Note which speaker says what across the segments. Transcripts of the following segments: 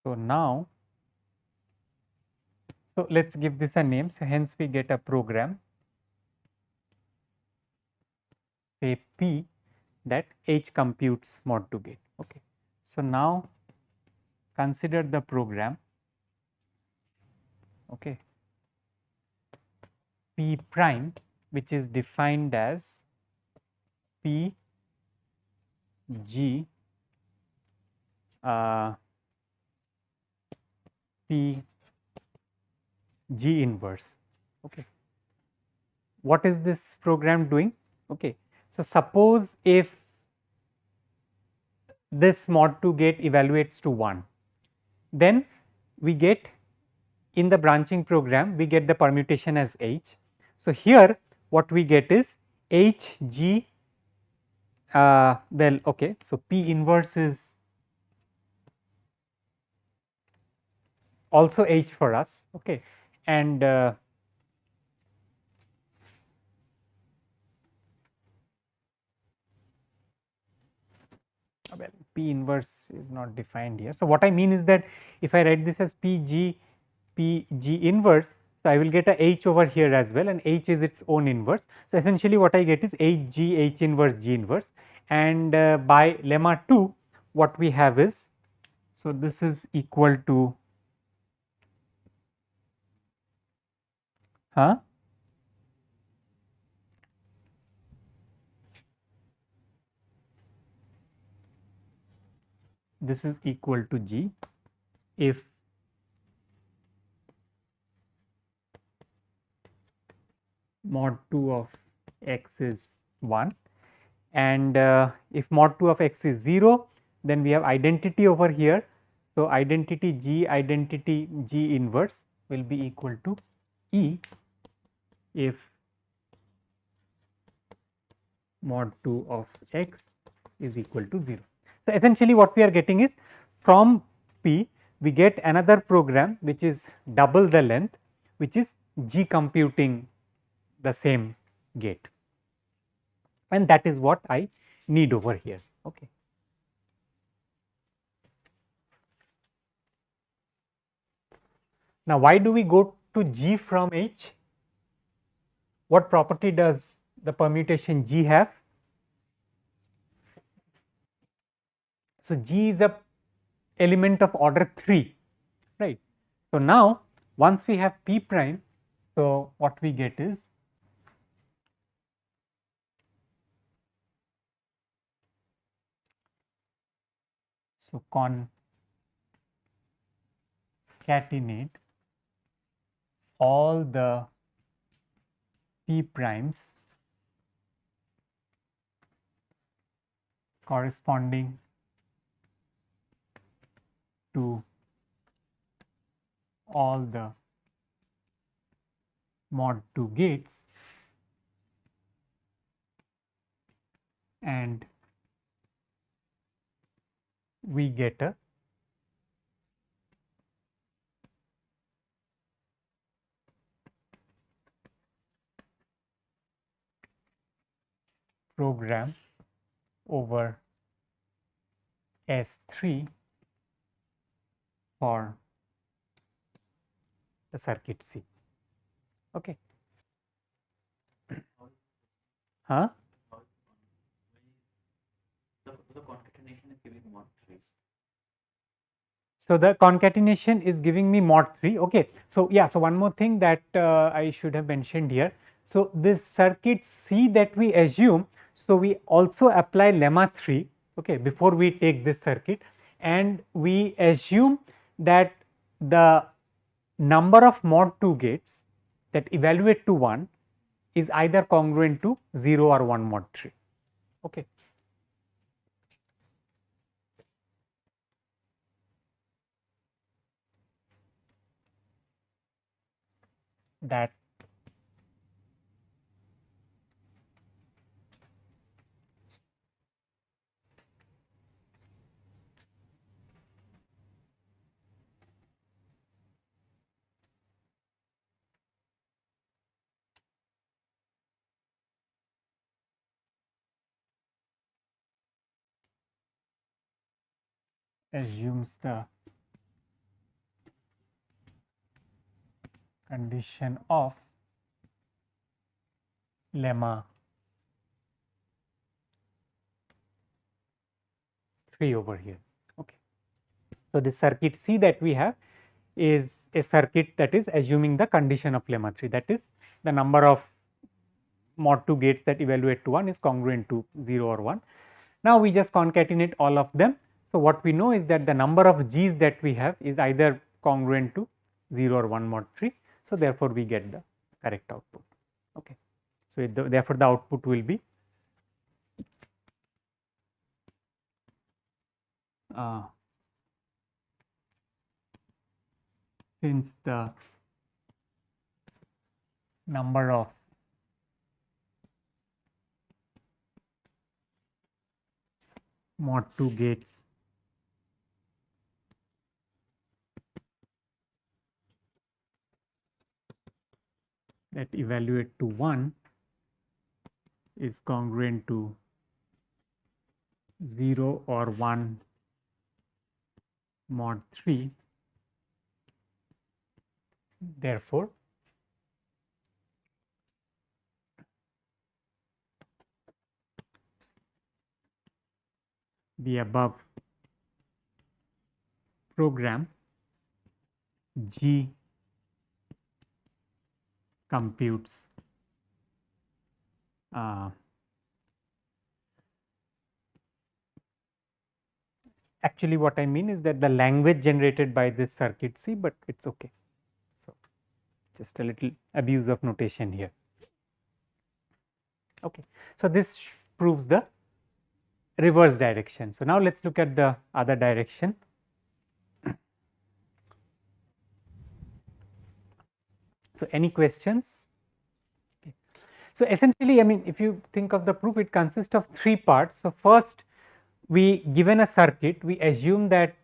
Speaker 1: So now, so let's give this a name. So hence we get a program, say P, that H computes mod2 gate. Okay. So now consider the program, okay, P prime, which is defined as P G P G inverse. Okay. What is this program doing? Okay. So suppose if this mod2 gate evaluates to 1, then we get in the branching program we get the permutation as H. So here what we get is H G, well, okay, so P inverse is also H for us, okay, and well, P inverse is not defined here. So what I mean is that if I write this as P G inverse, so I will get a H over here as well, and H is its own inverse. So essentially what I get is H inverse G inverse, and by lemma 2 what we have is, so this is equal to, this is equal to G if mod 2 of x is 1, and if mod 2 of x is 0, then we have identity over here. So identity G inverse will be equal to E if mod 2 of x is equal to 0. So essentially what we are getting is, from P we get another program which is double the length, which is G computing the same gate, and that is what I need over here. Okay. Now why do we go to G from H? What property does the permutation G have? So G is a element of order 3, right? So now once we have P prime, so what we get is, so concatenate all the P primes corresponding to all the mod 2 gates, and we get a program over S3 for the circuit C. Okay. Huh? The concatenation is giving mod 3. So the concatenation is giving me mod 3. Okay. So yeah, so one more thing that I should have mentioned here. So this circuit C that we assume, so we also apply lemma 3, okay, before we take this circuit, and we assume that the number of mod 2 gates that evaluate to 1 is either congruent to 0 or 1 mod 3. Okay. That assumes the condition of lemma 3 over here. Okay. So, this circuit C that we have is a circuit that is assuming the condition of lemma 3, that is the number of mod 2 gates that evaluate to 1 is congruent to 0 or 1. Now, we just concatenate all of them. So, what we know is that the number of G's that we have is either congruent to 0 or 1 mod 3. So, therefore, we get the correct output. Okay. So, therefore, the output will be since the number of mod 2 gates that evaluate to 1 is congruent to 0 or 1 mod 3. Therefore, the above program G computes actually what I mean is that the language generated by this circuit C, but it is okay. So, just a little abuse of notation here. Okay. So, this proves the reverse direction. So, now let us look at the other direction. So, any questions? Okay. So, essentially I mean if you think of the proof, it consists of 3 parts. So, first we given a circuit, we assume that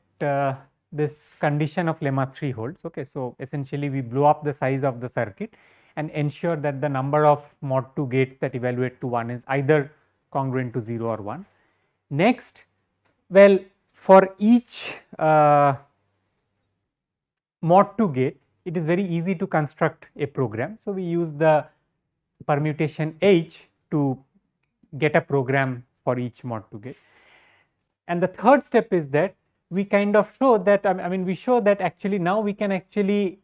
Speaker 1: this condition of lemma 3 holds. Okay. So, essentially we blow up the size of the circuit and ensure that the number of mod 2 gates that evaluate to 1 is either congruent to 0 or 1. Next, well, for each mod 2 gate, it is very easy to construct a program. So, we use the permutation H to get a program for each mod 2 gate. And the third step is that we kind of show that I mean we show that actually now we can actually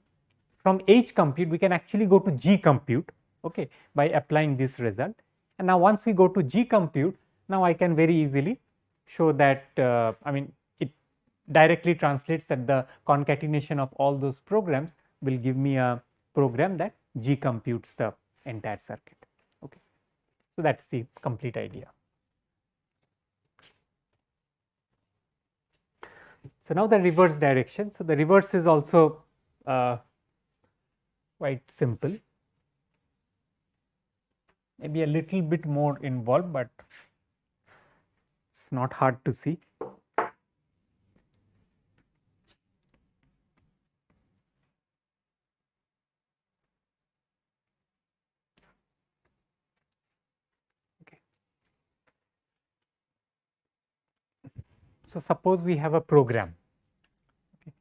Speaker 1: from H compute we can actually go to G compute, okay, by applying this result. And now once we go to G compute, now I can very easily show that I mean it directly translates that the concatenation of all those programs will give me a program that G computes the entire circuit. Okay. So, that is the complete idea. So, now the reverse direction. So, the reverse is also quite simple, maybe a little bit more involved, but it is not hard to see. Okay. So, suppose we have a program. Okay.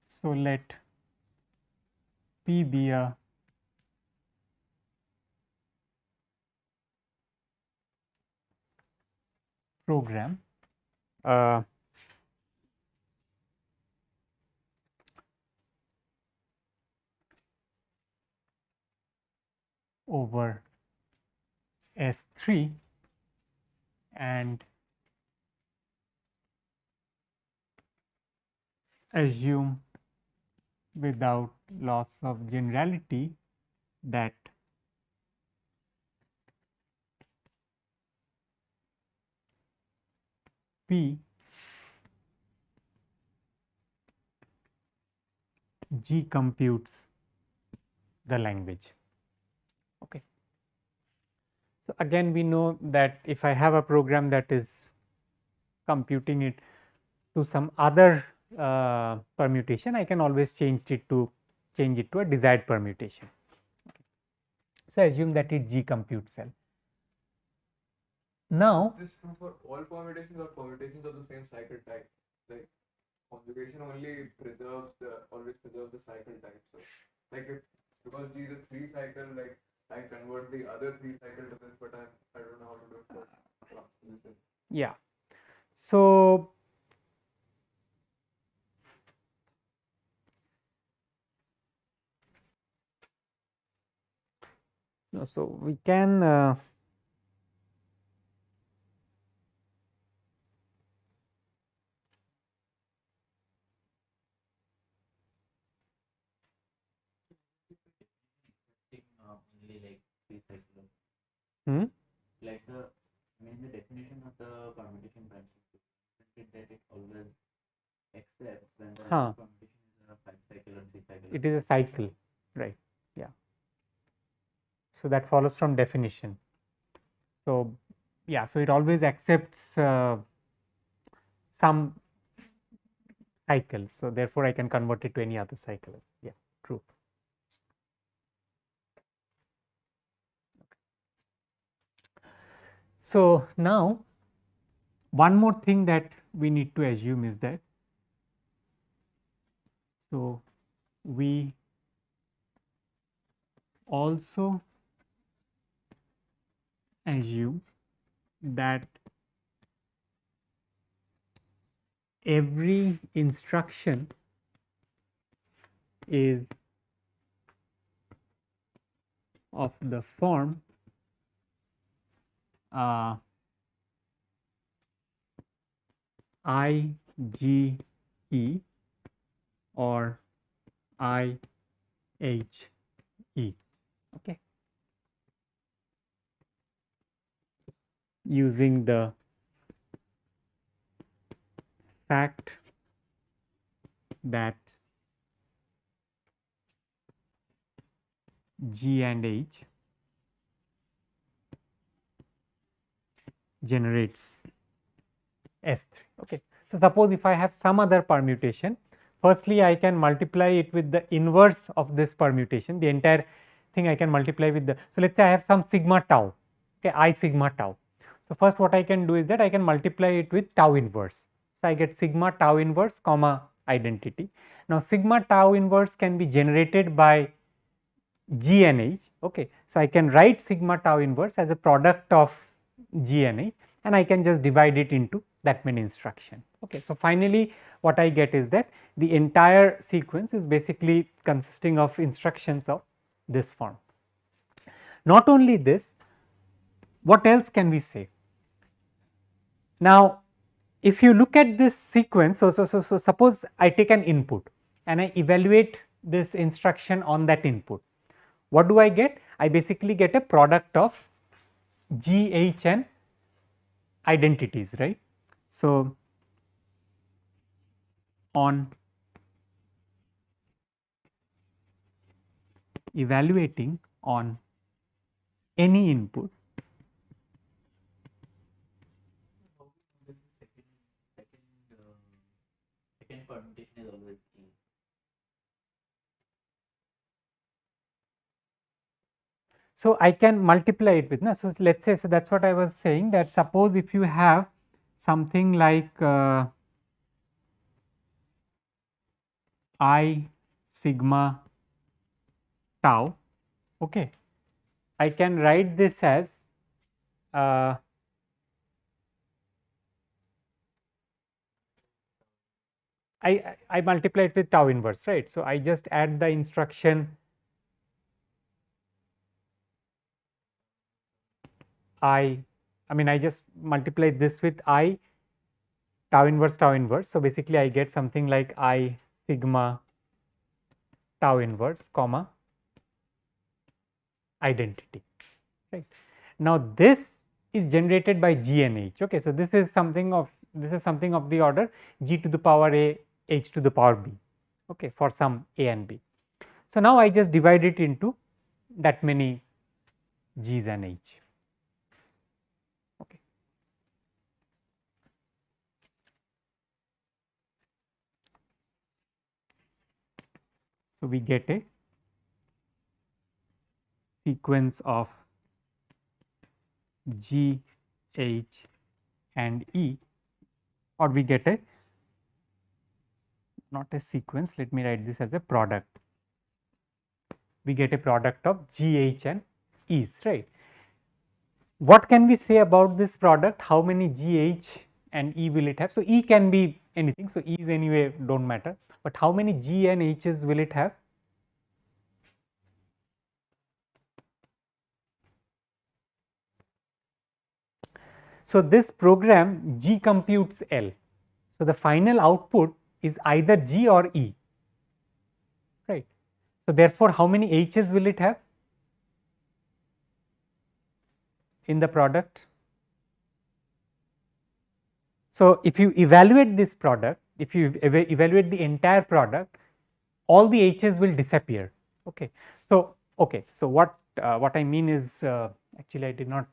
Speaker 1: So, let P be a program over S3 and assume without loss of generality that P G computes the language. Okay. So, again we know that if I have a program that is computing it to some other permutation, I can always change it to a desired permutation. Okay. So, assume that it G compute cell. Now,
Speaker 2: is this true for all permutations or permutations of the same cycle type? Like conjugation only always preserves
Speaker 1: So, we can
Speaker 3: only like 3 cycles.
Speaker 1: hmm?
Speaker 3: Like the definition of the permutation branching is that it always accepts when the
Speaker 1: Huh.
Speaker 3: permutation is a 5 cycle or 3 cycle.
Speaker 1: It is a cycle, right? Yeah. So that follows from definition. So yeah, so it always accepts some cycle. So therefore, I can convert it to any other cycle. Yeah, true. So now, one more thing that we need to assume is that, so we also assume that every instruction is of the form IGE or IHE, okay, using the fact that G and H generates S3. Okay. So, suppose if I have some other permutation, firstly I can multiply it with the inverse of this permutation, the entire thing I can multiply with the, so let us say I have some sigma tau, okay, I sigma tau. So, first what I can do is that I can multiply it with tau inverse. So, I get sigma tau inverse comma identity. Now, sigma tau inverse can be generated by G and H, okay. So, I can write sigma tau inverse as a product of G and H, and I can just divide it into that many instruction, okay. So, finally, what I get is that the entire sequence is basically consisting of instructions of this form. Not only this, what else can we say? Now, if you look at this sequence, so suppose I take an input and I evaluate this instruction on that input. What do I get? I basically get a product of G, H and identities, right. So, on evaluating on any input,
Speaker 3: Second permutation is always key.
Speaker 1: so I can multiply it with, so let us say, so that is what I was saying, that suppose if you have something like I sigma tau, okay, I can write this as I multiply it with tau inverse, right. So, I just add the instruction I mean I just multiply this with I tau inverse tau inverse. So, basically I get something like I sigma tau inverse comma identity, right. Now, this is generated by G and H, okay. So, this is something of the order G to the power A H to the power B, okay, for some A and B. So, now I just divide it into that many G's and H, okay. So, we get a sequence of G, H and E, or we get a, not a sequence, let me write this as a product. We get a product of G, H and E's, right. What can we say about this product? How many G, H and E will it have? So, E can be anything. So, E's anyway do not matter, but how many G and H's will it have? So, this program G computes L. So, the final output is either G or E, right. So, therefore, how many H's will it have in the product? So, if you evaluate this product, if you evaluate the entire product, all the H's will disappear. Okay. So, what I mean is, actually I did not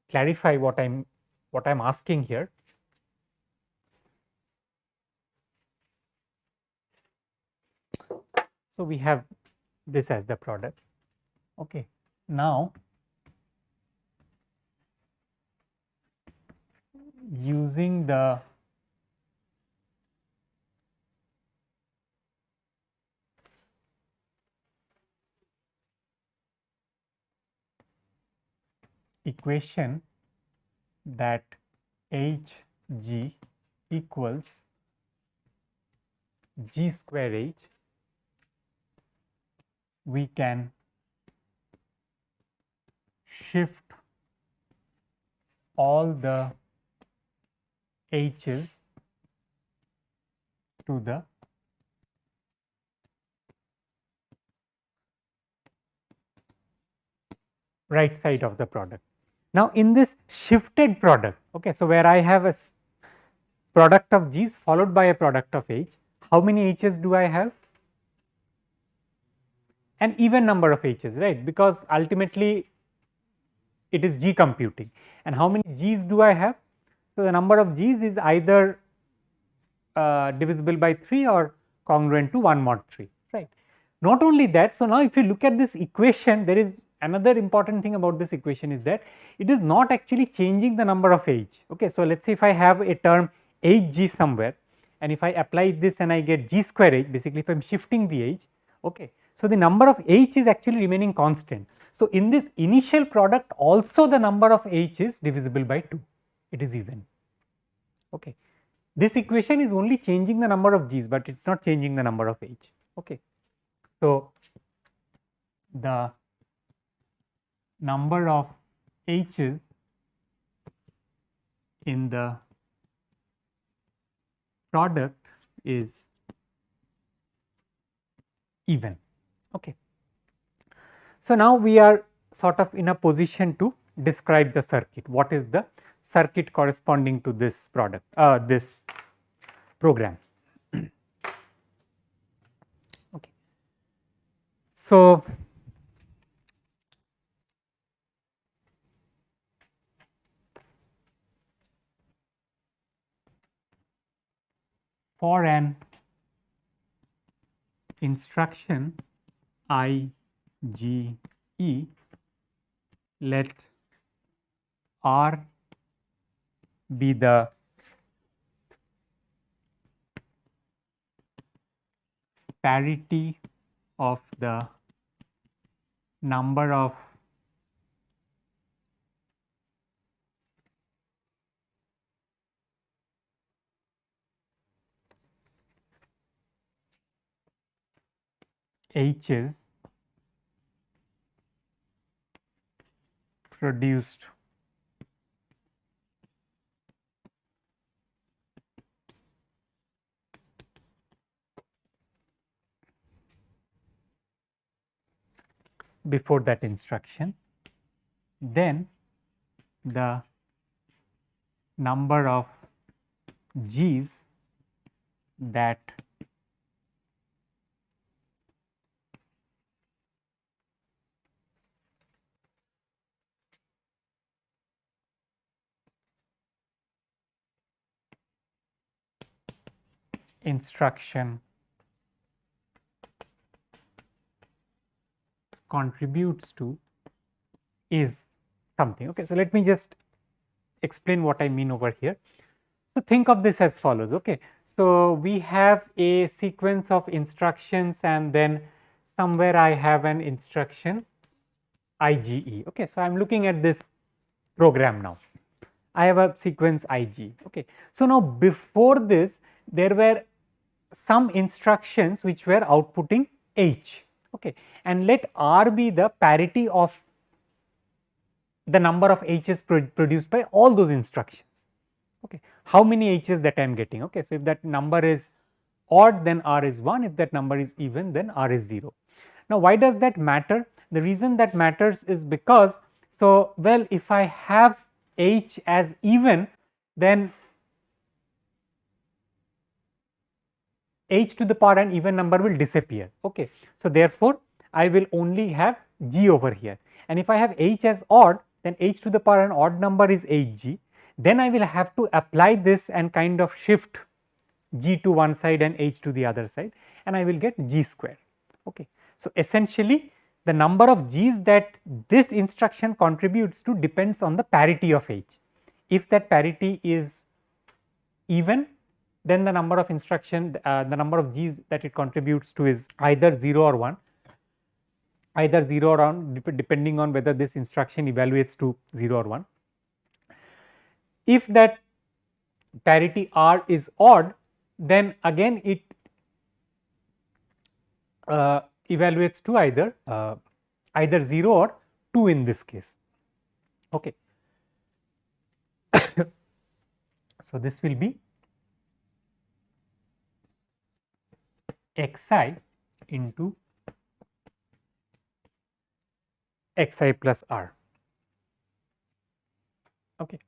Speaker 1: clarify what I'm asking here. So, we have this as the product. Okay. Now, using the equation that Hg equals G square H, we can shift all the H's to the right side of the product. Now, in this shifted product, okay, so where I have a product of G's followed by a product of H, how many H's do I have? An even number of H's, right, because ultimately it is G computing. And how many G's do I have? So, the number of G's is either divisible by 3 or congruent to 1 mod 3, right. Not only that, so now if you look at this equation, there is another important thing about this equation is that it is not actually changing the number of H. Okay. So, let us say if I have a term Hg somewhere, and if I apply this and I get G square H, basically if I am shifting the H, okay. So, the number of H is actually remaining constant. So, in this initial product also the number of H is divisible by 2, it is even. Okay. This equation is only changing the number of G's, but it is not changing the number of H. Okay. So, the number of H's in the product is even. Okay. So, now we are sort of in a position to describe the circuit. What is the circuit corresponding to this product, this program? Okay. So, for an instruction IGE, let R be the parity of the number of H's produced before that instruction, then the number of G's that instruction contributes to is something. Okay. So, let me just explain what I mean over here. So, think of this as follows. Okay. So, we have a sequence of instructions and then somewhere I have an instruction IGE. Okay. So, I am looking at this program now. I have a sequence ig. Okay. So, now before this there were some instructions which were outputting h, okay, and let r be the parity of the number of h's produced by all those instructions. Okay. How many h's that I am getting? Okay. So, if that number is odd, then r is 1, if that number is even, then r is 0. Now, why does that matter? The reason that matters is because, so well, if I have h as even, then h to the power an even number will disappear. Okay. So, therefore, I will only have g over here, and if I have h as odd, then h to the power an odd number is hg. Then I will have to apply this and kind of shift g to one side and h to the other side, and I will get g square. Okay. So, essentially the number of g's that this instruction contributes to depends on the parity of h. If that parity is even, then the number of the number of g's that it contributes to is either 0 or 1, either 0 or 1 depending on whether this instruction evaluates to 0 or 1. If that parity r is odd, then again it evaluates to either 0 or 2 in this case. Okay. So, this will be xi into xi plus r. Okay.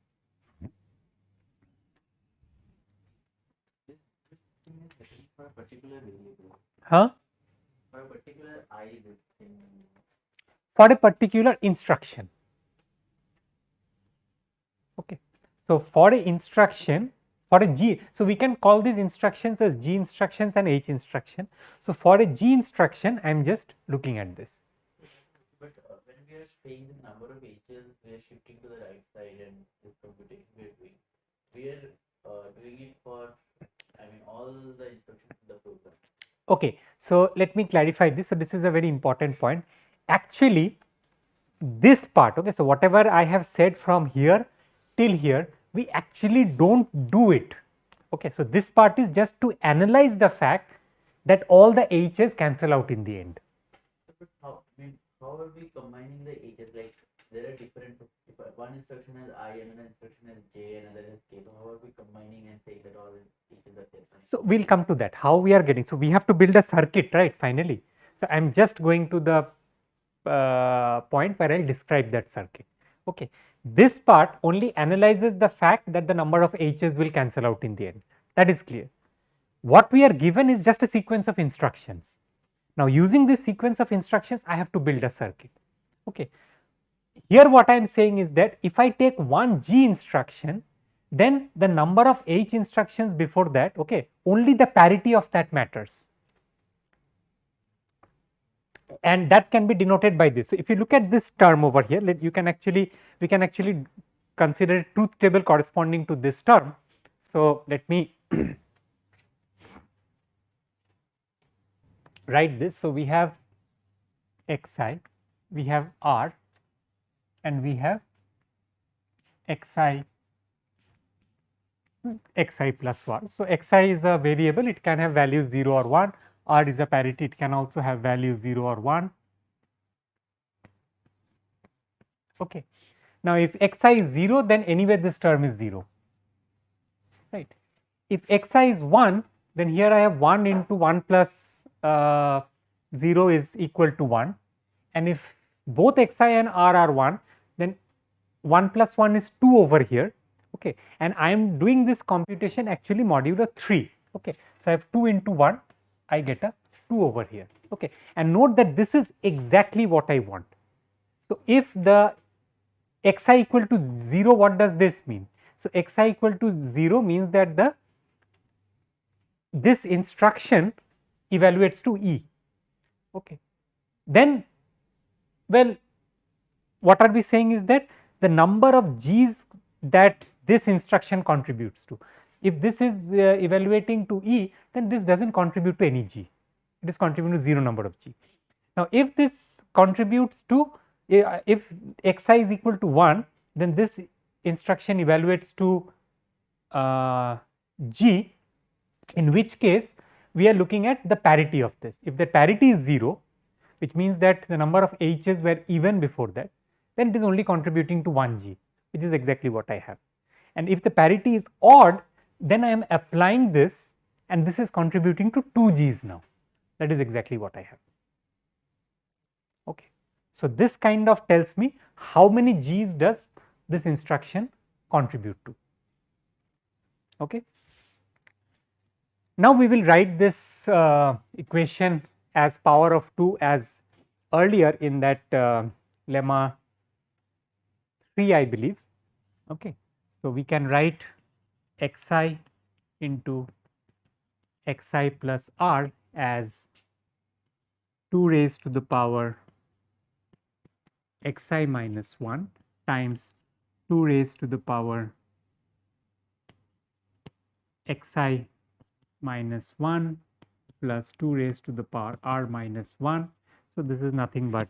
Speaker 3: This thing is setting for a particular variable.
Speaker 1: Huh?
Speaker 3: For a particular I, this thing.
Speaker 1: For a particular instruction. Okay. So, for a instruction, for a G, so we can call these instructions as G instructions and H instruction. So, for a G instruction, I am just looking at this.
Speaker 3: But when we are saying the number of H's, we are shifting to the right side, and this computation we are doing it for, I mean, all the instructions in the program.
Speaker 1: Okay. So, let me clarify this. So, this is a very important point. Actually, this part, okay, so whatever I have said from here till here, we actually don't do it. Okay. So, this part is just to analyze the fact that all the h's cancel out in the end.
Speaker 3: But how, I mean, how are we combining the h's? Like, there are different, if one instruction has I, another instruction has j, another has k. So, how are we combining and saying that all h's are there?
Speaker 1: So, we will come to that, how we are getting. So, we have to build a circuit, right, finally. So, I am just going to the point where I will describe that circuit. Okay. This part only analyzes the fact that the number of h's will cancel out in the end. That is clear. What we are given is just a sequence of instructions. Now, using this sequence of instructions, I have to build a circuit. Okay. Here what I am saying is that if I take one G instruction, then the number of H instructions before that, okay, only the parity of that matters. And that can be denoted by this. So, if you look at this term over here, we can actually consider a truth table corresponding to this term. So, let me write this. So, we have xi, we have r, and we have xi plus 1. So, xi is a variable, it can have values 0 or 1, r is a parity, it can also have values 0 or 1. Okay. Now, if xi is 0, then anyway this term is 0, right. If xi is 1, then here I have 1 into 1 plus 0 is equal to 1, and if both xi and r are 1, then 1 plus 1 is 2 over here, okay, and I am doing this computation actually modulo 3, okay. So, I have 2 into 1, I get a 2 over here, okay, and note that this is exactly what I want. So, if the xi equal to 0, what does this mean? So, xi equal to 0 means that this instruction evaluates to E, okay. Then, well, what are we saying is that the number of G's that this instruction contributes to, if this is evaluating to E, then this does not contribute to any G, it is contributing to 0 number of G. Now, if this contributes to, if xi is equal to 1, then this instruction evaluates to G, in which case we are looking at the parity of this. If the parity is 0, which means that the number of H's were even before that, then it is only contributing to 1 G, which is exactly what I have. And if the parity is odd, then I am applying this and this is contributing to 2 G's now. That is exactly what I have. Okay. So, this kind of tells me how many G's does this instruction contribute to. Okay. Now, we will write this equation as power of 2 as earlier in that lemma 3, I believe. Okay. So, we can write xi into xi plus r as 2 raised to the power xi minus 1 times 2 raised to the power xi minus 1 plus 2 raised to the power r minus 1. So, this is nothing but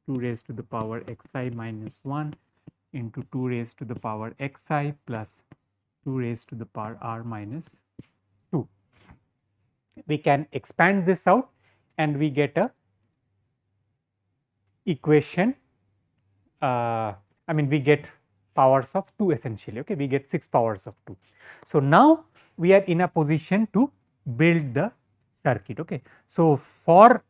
Speaker 1: 2 raised to the power xi minus 1 into 2 raised to the power xi plus 2 raised to the power r minus 2. We can expand this out and we get a equation, we get powers of 2 essentially, okay, we get 6 powers of 2. So, now we are in a position to build the circuit, okay. So, for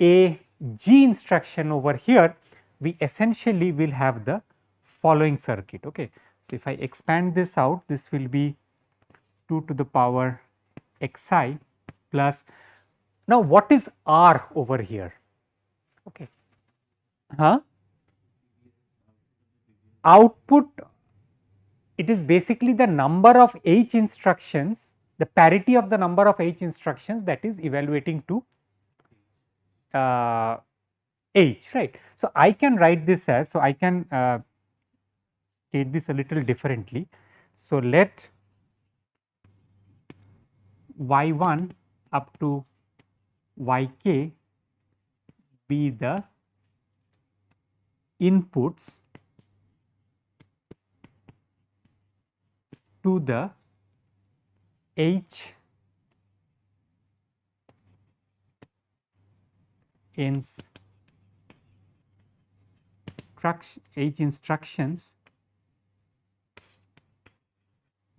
Speaker 1: a G instruction over here, we essentially will have the following circuit, okay. So, if I expand this out, this will be 2 to the power xi plus, now what is R over here, okay. Output, it is basically the number of H instructions, the parity of the number of H instructions that is evaluating to H, right. So, I can write this as, so I can state this a little differently. So, let y1 up to yk be the inputs to the H instructions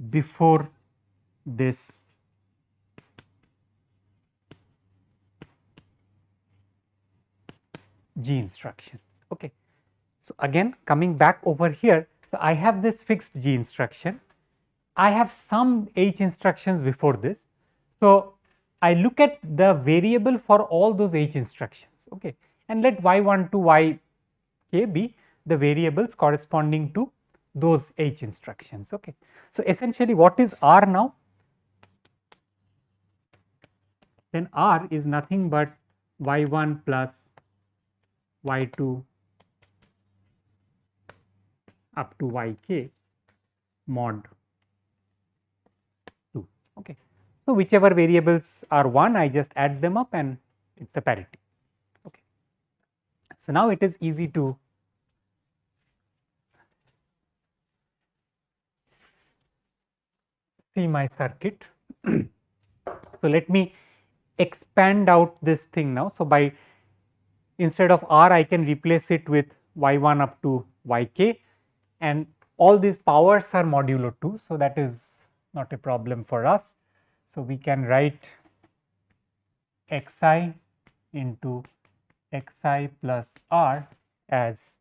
Speaker 1: before this G instruction, okay. So, again coming back over here, so I have this fixed G instruction, I have some H instructions before this. So, I look at the variable for all those H instructions, okay, and let y1 to yk be the variables corresponding to those H instructions, okay. So, essentially what is R now? Then R is nothing but y1 plus y2 up to yk mod 2, okay. So, whichever variables are 1, I just add them up and it is a parity, okay. So, now it is easy to see my circuit. So, let me expand out this thing now. So, by instead of R, I can replace it with y1 up to yk, and all these powers are modulo 2. So, that is not a problem for us. So, we can write xi into xi plus r as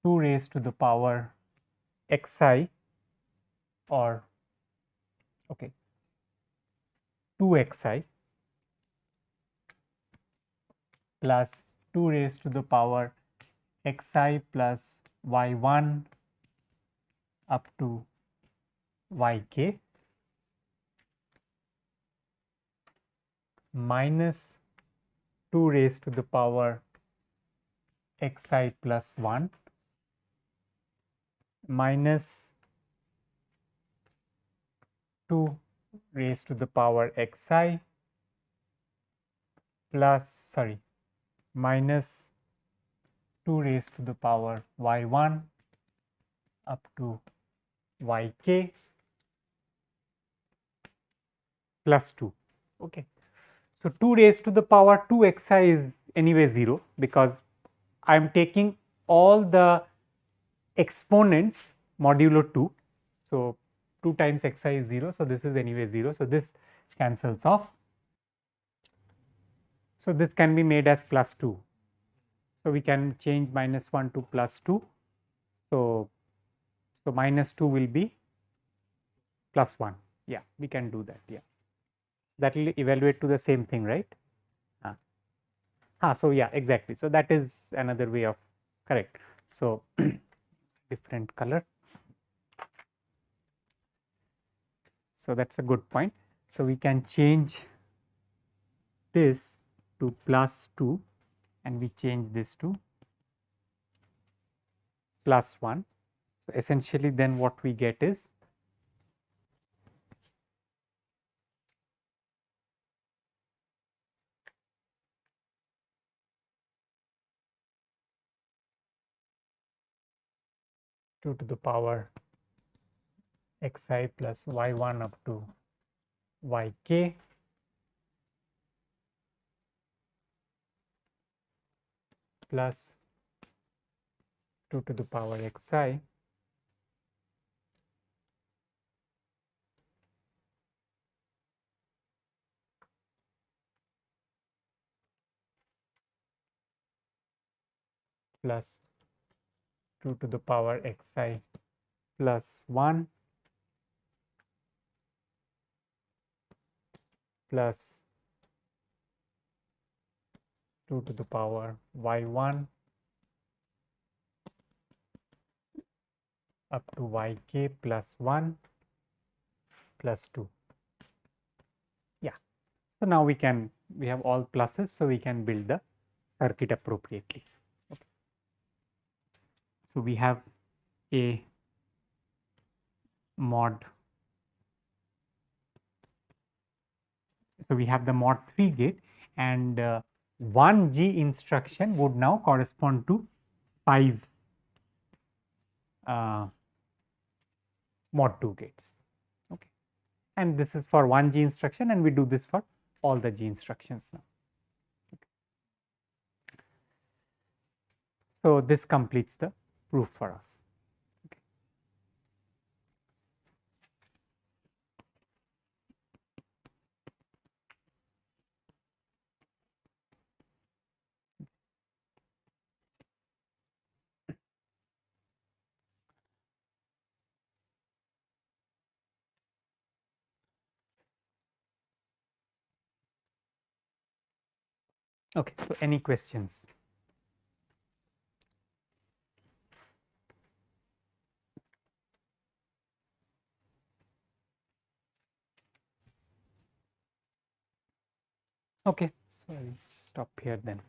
Speaker 1: 2 raised to the power xi, or okay, 2xi plus 2 raised to the power xi plus y1 up to yk minus 2 raised to the power xi plus 1 minus 2 raised to the power xi plus minus 2 raised to the power y1 up to yk plus 2. Okay. So 2 raised to the power 2 xi is anyway 0, because I am taking all the exponents modulo 2. So 2 times xi is 0. So this is anyway 0. So this cancels off. So this can be made as plus 2. So we can change -1 to +2. So -2 will be +1. Yeah, we can do that. Yeah, that will evaluate to the same thing, right? So yeah, exactly. So that is another way of correct. So different color. So that's a good point. So we can change this to +2 and we change this to +1. So essentially then what we get is two to the power xi plus y1 up to yk plus 2 to the power xi plus 2 to the power xi plus 1 plus 2 to the power y1 up to yk plus 1 plus 2. Yeah. So now we have all pluses, so we can build the circuit appropriately. Okay. So we have a mod. So we have the mod 3 gate, and 1G instruction would now correspond to 5 mod 2 gates. Okay. And this is for 1G instruction, and we do this for all the G instructions now. Okay. So this completes the proof for us. Okay, so any questions? Okay, so I'll stop here then.